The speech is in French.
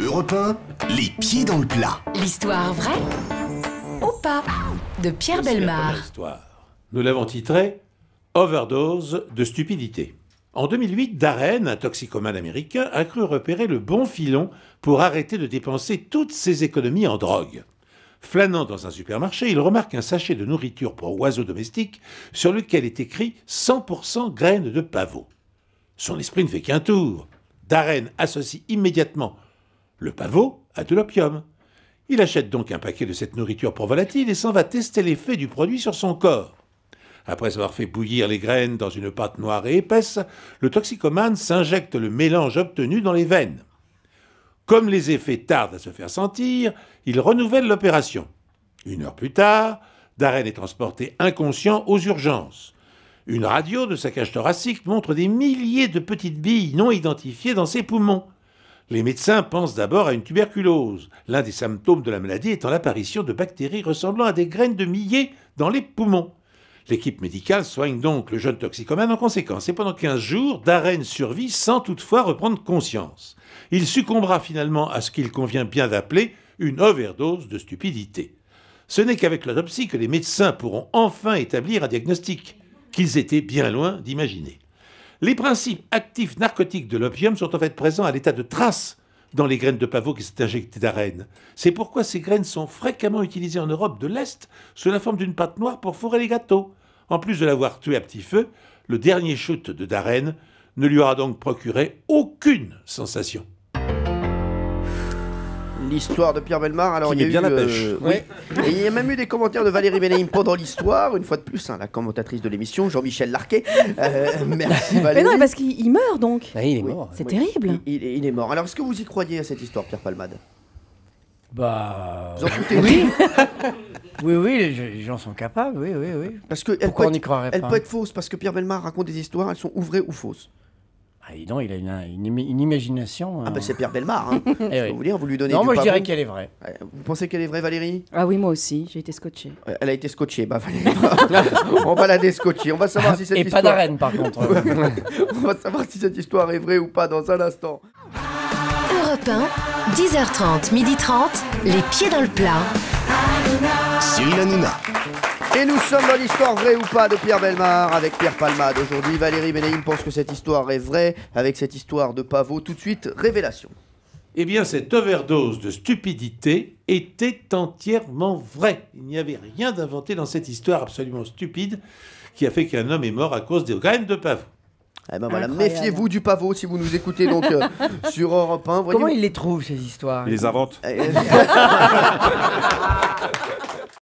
Europe 1, les pieds dans le plat. L'histoire vraie ou pas de Pierre Bellemare. Nous l'avons titré « Overdose de stupidité ». En 2008, Darren, un toxicomane américain, a cru repérer le bon filon pour arrêter de dépenser toutes ses économies en drogue. Flânant dans un supermarché, il remarque un sachet de nourriture pour oiseaux domestiques sur lequel est écrit 100% graines de pavot. Son esprit ne fait qu'un tour. Darren associe immédiatement le pavot à de l'opium. Il achète donc un paquet de cette nourriture pour volatiles et s'en va tester l'effet du produit sur son corps. Après avoir fait bouillir les graines dans une pâte noire et épaisse, le toxicomane s'injecte le mélange obtenu dans les veines. Comme les effets tardent à se faire sentir, il renouvelle l'opération. 1 heure plus tard, Darren est transporté inconscient aux urgences. Une radio de sa cage thoracique montre des milliers de petites billes non identifiées dans ses poumons. Les médecins pensent d'abord à une tuberculose, l'un des symptômes de la maladie étant l'apparition de bactéries ressemblant à des graines de millet dans les poumons. L'équipe médicale soigne donc le jeune toxicomane en conséquence, et pendant 15 jours, Darren survit sans toutefois reprendre conscience. Il succombera finalement à ce qu'il convient bien d'appeler une overdose de stupidité. Ce n'est qu'avec l'autopsie que les médecins pourront enfin établir un diagnostic, qu'ils étaient bien loin d'imaginer. Les principes actifs narcotiques de l'opium sont en fait présents à l'état de trace dans les graines de pavot qui s'est injectées Darren. C'est pourquoi ces graines sont fréquemment utilisées en Europe de l'Est sous la forme d'une pâte noire pour fourrer les gâteaux. En plus de l'avoir tué à petit feu, le dernier shoot de Darren ne lui aura donc procuré aucune sensation. L'histoire de Pierre Bellemare, alors Qui il y a met bien eu, la pêche. Oui. Et il y a même eu des commentaires de Valérie Benaïm pendant l'histoire, une fois de plus, la commentatrice de l'émission, Jean-Michel Larquet. Merci Valérie. Mais non, parce qu'il meurt donc. Ah, il est mort. C'est terrible. Il est mort. Alors est-ce que vous y croyez à cette histoire, Pierre Palmade? Bah. Vous en foutez? Oui. Oui, les gens sont capables, oui. Parce que Pourquoi on n'y croirait elle pas peut être fausse, parce que Pierre Bellemare raconte des histoires, elles sont ou vraies ou fausses. Ah, dis donc, il a une imagination. Ah bah c'est Pierre Bellemare, hein. Je peux vous dire, vous lui donnez Non, du moi je pavot. dirais qu'elle est vraie. Vous pensez qu'elle est vraie, Valérie? Ah oui, moi aussi, j'ai été scotché. Elle a été scotchée, bah Valérie. On va la déscotcher, on va savoir si cette Et histoire... pas d'arène par contre. On va savoir si cette histoire est vraie ou pas dans un instant. Europe 1, 10h30, 12h30, les pieds dans le plat. Cyril Hanouna. Et nous sommes dans l'histoire vraie ou pas de Pierre Bellemare avec Pierre Palmade. Aujourd'hui, Valérie Benaïm pense que cette histoire est vraie avec cette histoire de pavot. Tout de suite, révélation. Eh bien, cette overdose de stupidité était entièrement vraie. Il n'y avait rien d'inventé dans cette histoire absolument stupide qui a fait qu'un homme est mort à cause des graines de pavot. Eh ben voilà, Incroyable. méfiez-vous du pavot si vous nous écoutez donc sur Europe 1. Voyez- Comment il les trouve ces histoires? Il les invente.